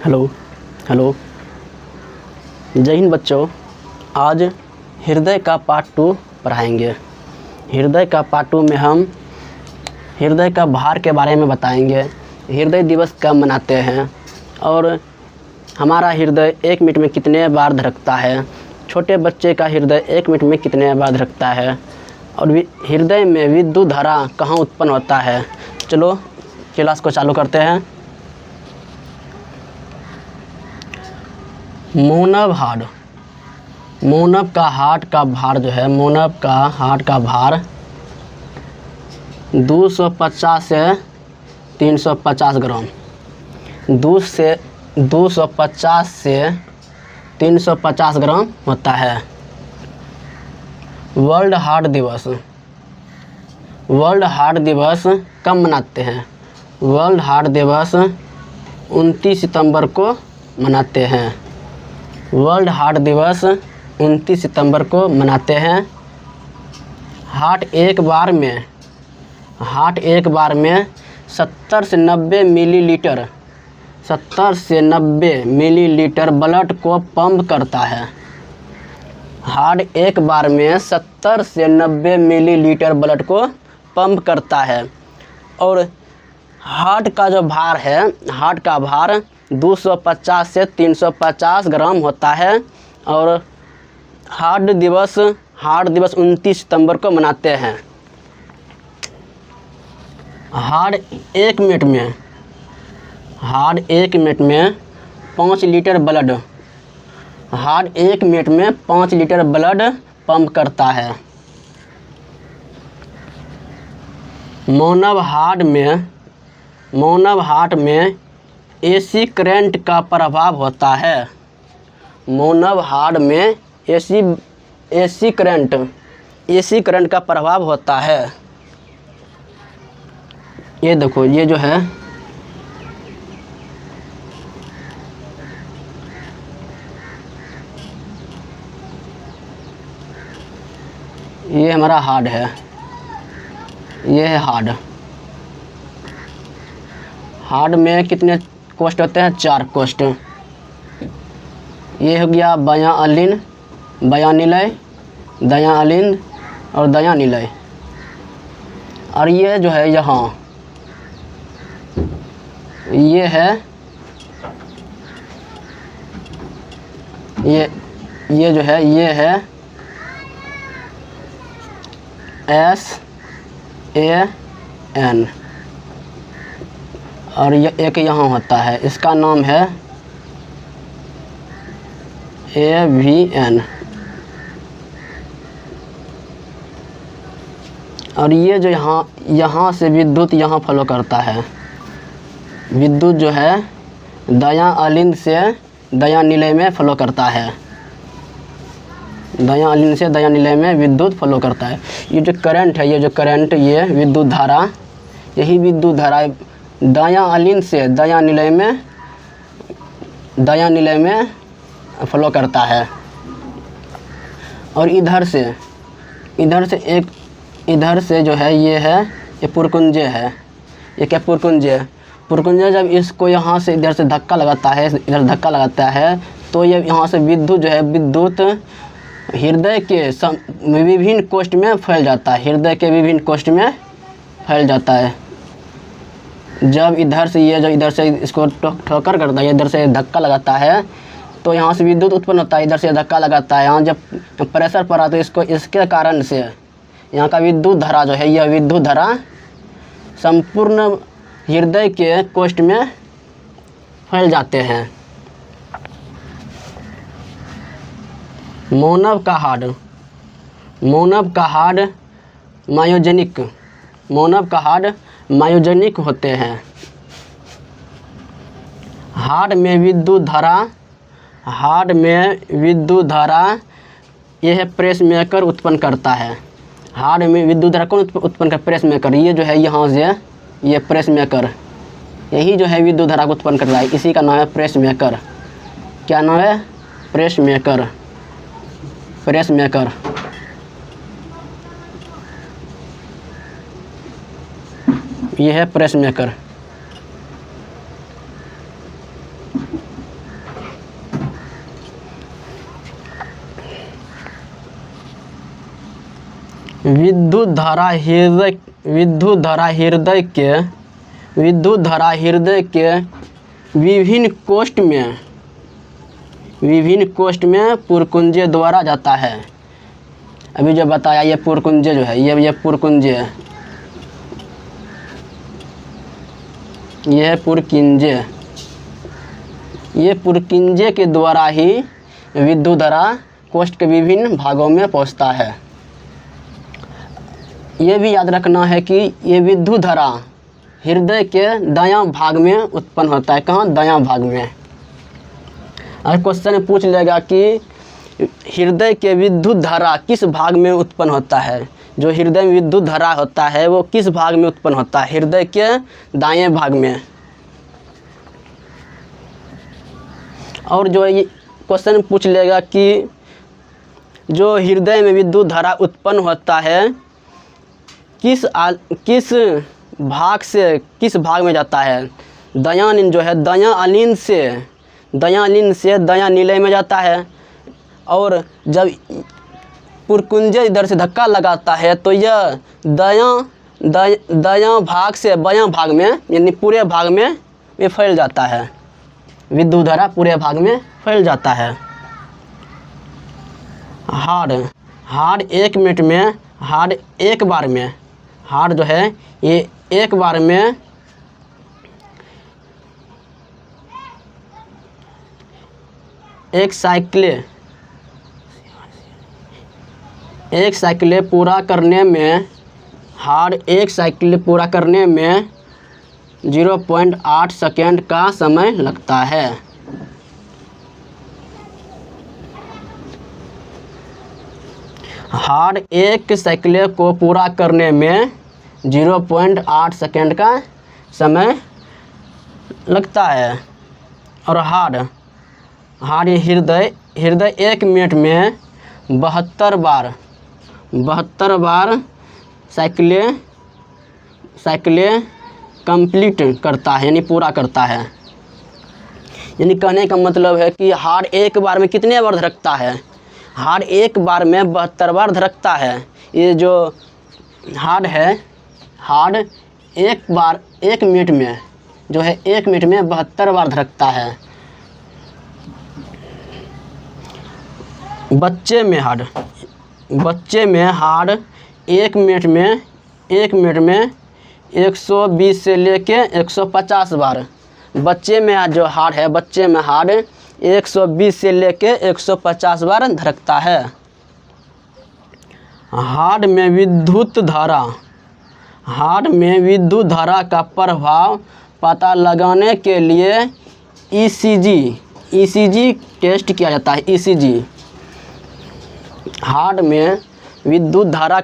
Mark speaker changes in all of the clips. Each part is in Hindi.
Speaker 1: हेलो हेलो जय हिंद बच्चों। आज हृदय का पार्ट 2 पढ़ाएंगे। हृदय का पार्ट 2 में हम हृदय का भार के बारे में बताएंगे। हृदय दिवस कब मनाते हैं और हमारा हृदय 1 मिनट में कितने बार धड़कता है, छोटे बच्चे का हृदय 1 मिनट में कितने बार धड़कता है और हृदय में विद्युत धारा कहाँ उत्पन्न होता है। चलो क्लास को चालू करते हैं। मोनव हार्ट, मोनव का हार्ट का भार जो है, मोनव का हार्ट का भार 250 से 350 ग्राम, 250 से 350 ग्राम होता है। वर्ल्ड हार्ट दिवस, वर्ल्ड हार्ट दिवस कब मनाते हैं? वर्ल्ड हार्ट दिवस 29 सितंबर को मनाते हैं। वर्ल्ड हार्ट दिवस 29 सितंबर को मनाते हैं। हार्ट एक बार में 70 से 90 मिलीलीटर, 70 से 90 मिलीलीटर ब्लड को पंप करता है। हार्ट एक बार में 70 से 90 मिलीलीटर ब्लड को पंप करता है। और हार्ट का जो भार है, हार्ट का भार 250 से 350 ग्राम होता है। और हार्ट दिवस 29 सितंबर को मनाते हैं। हार्ट एक मिनट में 5 लीटर ब्लड, हार्ट 1 मिनट में 5 लीटर ब्लड पंप करता है। मानव हार्ट में एसी करंट का प्रभाव होता है। मानव हार्ट में एसी करंट का प्रभाव होता है। ये देखो, ये जो है ये हमारा हार्ट है, ये है हार्ट। हार्ट में कितने कोष्ठ होते हैं? 4 कोष्ठ। ये हो गया बायां अलिंद, बायां निलय, दायां अलिंद और दायां निलय। और ये जो है यहाँ, ये है ये जो है, ये है SAN। और ये एक यहाँ होता है, इसका नाम है AVN। और ये जो यहाँ से विद्युत यहाँ फ्लो करता है। विद्युत जो है दायां अलिंद से दायां निलय में फ्लो करता है। दायां अलिंद से दायां निलय में विद्युत फ्लो करता है। ये जो करंट है, ये जो करंट, ये विद्युत धारा, यही विद्युत धारा दायां अलिंद से दायां निलय में फ्लो करता है। और इधर से जो है, ये पुरकुंजे है। ये क्या पुरकुंजे? पुरकुंजे जब इसको यहाँ से इधर से धक्का लगाता है, इधर धक्का लगाता है, तो ये यहाँ से विद्युत जो है, विद्युत हृदय के विभिन्न कोष्ठ में फैल जाता है। हृदय के विभिन्न कोष्ठ में फैल जाता है। जब इधर से इसको ठोकर करता है, इधर से धक्का लगाता है, तो यहाँ से विद्युत उत्पन्न होता है। इधर से धक्का लगाता है, यहाँ जब प्रेशर पड़ा तो इसके कारण से यहाँ का विद्युत धारा जो है, यह विद्युत धारा संपूर्ण हृदय के कोष्ठ में फैल जाते हैं। मानव का हार्ट मायोजेनिक होते हैं। हार्ट में विद्युत धारा यह पेसमेकर उत्पन्न करता है। हार्ट में विद्युत धारा कौन उत्पन्न कर? पेसमेकर। ये जो है यहाँ से, ये पेसमेकर, यही जो है विद्युत धारा को उत्पन्न कर रहा है। इसी का नाम है पेसमेकर। क्या नाम है? पेसमेकर। ये है पेसमेकर। विद्युत धारा हृदय के विभिन्न कोष्ठ में पुरकुंजे द्वारा जाता है। अभी जो बताया ये पुरकुंजे जो है, ये पुरकुंजे है, ये है पुरकिंजे। ये पुरकिंजे के द्वारा ही विद्युत धारा कोष्ठ के विभिन्न भागों में पहुंचता है। ये भी याद रखना है कि ये विद्युत धारा हृदय के दायां भाग में उत्पन्न होता है। कहाँ? दायां भाग में। अगर क्वेश्चन पूछ लेगा कि हृदय के विद्युत धारा किस भाग में उत्पन्न होता है, जो हृदय में विद्युत धारा होता है वो किस भाग में उत्पन्न होता है? हृदय के दाएं भाग में। और जो ये क्वेश्चन पूछ लेगा कि जो हृदय में विद्युत धारा उत्पन्न होता है किस भाग में जाता है? दायां नील जो है, दायां अलिंद से दायां नीले में जाता है। और जब पुरकुंजे इधर से धक्का लगाता है तो यह दायां भाग से बायां भाग में, यानी पूरे भाग में ये फैल जाता है। विद्युत धारा पूरे भाग में फैल जाता है। हार्ड 1 मिनट में, एक बार में, हार्ड जो है ये एक बार में एक साइकिल पूरा करने में, एक साइकिल पूरा करने में 0.8 सेकेंड का समय लगता है। एक साइकिल को पूरा करने में 0.8 सेकेंड का समय लगता है। और हार्ड हृदय 1 मिनट में 72 बार साइकिलें कंप्लीट करता है, यानी पूरा करता है। यानी कहने का मतलब है कि हार्ड एक बार में कितने बार धड़कता है? हार्ड एक बार में 72 बार धड़कता है। ये जो हार्ड है, हार्ड एक मिनट में जो है 1 मिनट में 72 बार धड़कता है। बच्चे में हार्ड 1 मिनट में 120 से लेके 150 बार। बच्चे में जो हार्ड है, बच्चे में हार्ड 120 से लेके 150 बार धड़कता है। हार्ड में विद्युत धारा का प्रभाव पता लगाने के लिए ईसीजी टेस्ट किया जाता है। ईसीजी हार्ड में विद्युत धारा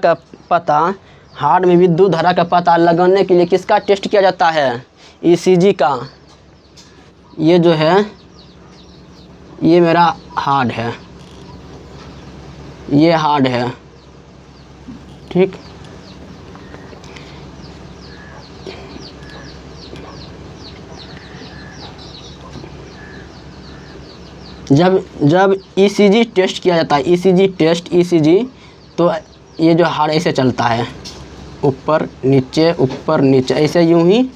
Speaker 1: का पता लगाने के लिए किसका टेस्ट किया जाता है? ईसीजी का। ये जो है ये मेरा हार्ड है, ये हार्ड है, ठीक। जब ईसीजी टेस्ट किया जाता है, ईसीजी तो ये जो हार्ड ऐसे चलता है, ऊपर नीचे ऐसे यूं ही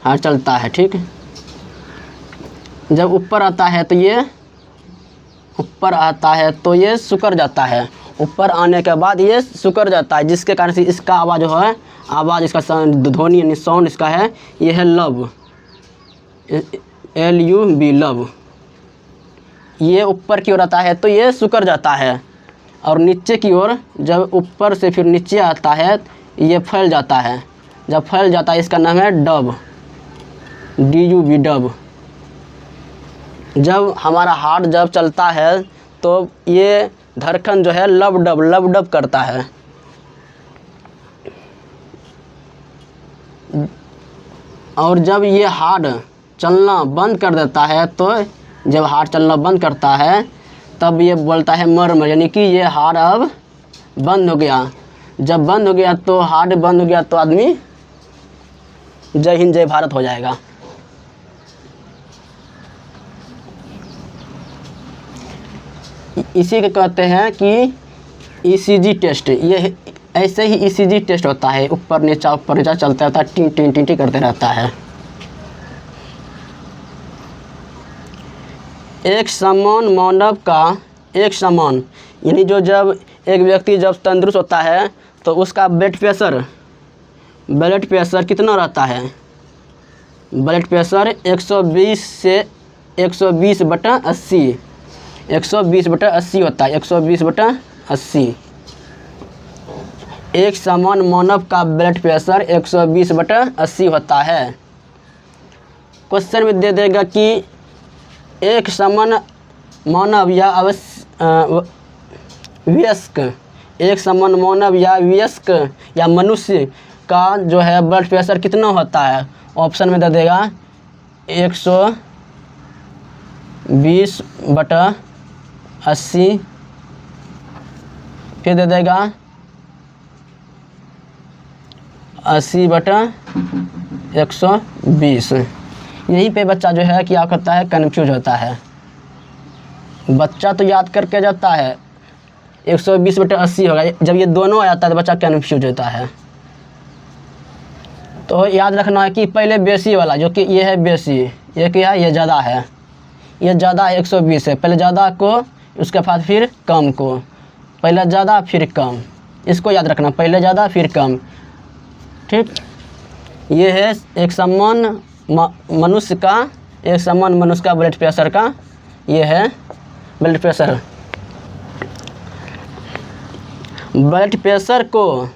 Speaker 1: हार्ड चलता है, ठीक। जब ऊपर आता है तो ये सिकुड़ जाता है। ऊपर आने के बाद ये सिकुड़ जाता है, जिसके कारण से इसका आवाज़ जो है, इसका ध्वनि यानी साउंड इसका है, ये है लब, LUB लब। ये ऊपर की ओर आता है तो ये सिकुड़ जाता है, और नीचे की ओर जब ऊपर से फिर नीचे आता है ये फैल जाता है। जब फैल जाता है इसका नाम है डब, DUB डब। जब हमारा हार्ट जब चलता है तो ये धड़कन जो है लब डब करता है। और जब ये हार्ट चलना बंद कर देता है, तो जब हार्ट चलना बंद करता है तब ये बोलता है मर्मर, यानी कि ये हार्ट अब बंद हो गया। जब बंद हो गया तो हार्ट बंद हो गया तो आदमी जय हिंद जय भारत हो जाएगा। इसी के कहते हैं कि ईसीजी टेस्ट। ये ऐसे ही ईसीजी टेस्ट होता है, ऊपर नीचा चलता रहता है, टी टी टी टी करते रहता है। एक समान मानव का एक समान यानी जब एक व्यक्ति जब तंदुरुस्त होता है तो उसका ब्लड प्रेशर कितना रहता है? ब्लड प्रेशर 120 से 120/80 120/80 होता है, 120/80। एक समान मानव का ब्लड प्रेशर 120/80 होता है। क्वेश्चन में दे देगा कि एक समान मानव या वयस्क, एक समान मानव या वयस्क या मनुष्य का जो है ब्लड प्रेशर कितना होता है? ऑप्शन में दे देगा 120/80, फिर दे देगा 80/120। यहीं पे बच्चा जो है क्या करता है, कन्फ्यूज होता है। बच्चा तो याद करके जाता है 120/80 होगा, जब ये दोनों आ जाता है तो बच्चा कन्फ्यूज होता है। तो याद रखना है कि पहले बेसी वाला जो कि ये है बेसी, ये क्या है, ये ज़्यादा है, ये ज़्यादा है 120 है, पहले ज़्यादा को उसके बाद फिर कम को, पहले ज़्यादा फिर कम, इसको याद रखना, पहले ज़्यादा फिर कम। ठीक, ये है एक समान मनुष्य का ब्लड प्रेशर का, ये है ब्लड प्रेशर। ब्लड प्रेशर को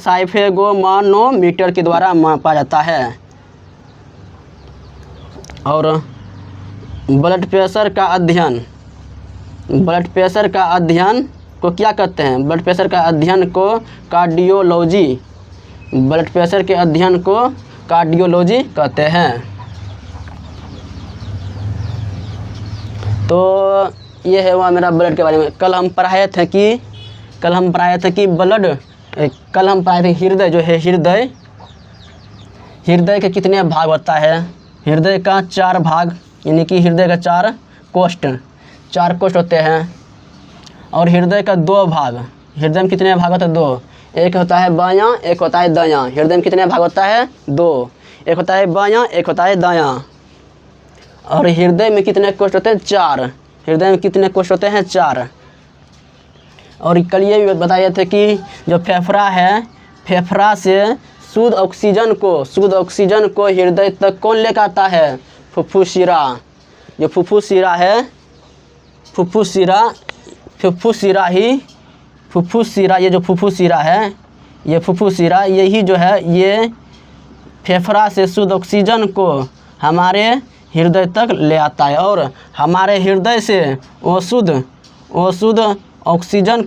Speaker 1: साइफोगोमानोमीटर के द्वारा मापा जाता है। और ब्लड प्रेशर का अध्ययन को क्या कहते हैं? ब्लड प्रेशर का अध्ययन को कार्डियोलॉजी, ब्लड प्रेशर के अध्ययन को कार्डियोलॉजी कहते हैं। तो ये है वह मेरा ब्लड के बारे में। कल हम पढ़ाए थे कि हृदय जो है, हृदय के कितने भाग होता है? हृदय का 4 भाग, यानी कि हृदय का 4 कोष्ठ होते हैं। और हृदय का 2 भाग, हृदय में कितने भाग होते हैं? 2। एक होता है बायां, एक होता है दायां। हृदय में कितने भाग होता है? 2। एक होता है बायां, एक होता है दायां। और हृदय में कितने कोष्ठ होते हैं? 4। हृदय में कितने कोष्ठ होते हैं? 4। और कल ये भी बताए थे कि जो फेफड़ा है, फेफड़ा से शुद्ध ऑक्सीजन को हृदय तक कौन लेकर आता है? फुफ्फुसीरा। जो फुफ्फुसीरा है, ये जो फुफ्फुसीरा है, ये फुफ्फुसीरा यही जो है, ये फेफड़ा से शुद्ध ऑक्सीजन को हमारे हृदय तक ले आता है। और हमारे हृदय से वो शुद्ध ऑक्सीजन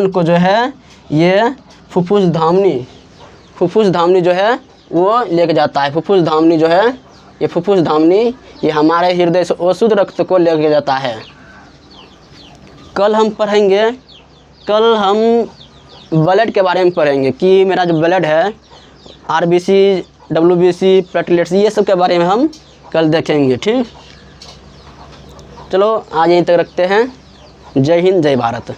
Speaker 1: को जो है ये फुफ्फुस धामनी जो है वो लेके जाता है। फुफ्फुस धामनी ये हमारे हृदय से अशुद्ध रक्त को लेके जाता है। कल हम ब्लड के बारे में पढ़ेंगे कि मेरा जो ब्लड है, RBC, WBC, प्लेटलेट्स, ये सब के बारे में हम कल देखेंगे। ठीक, चलो आज यहीं तक रखते हैं। जय हिंद, जय भारत।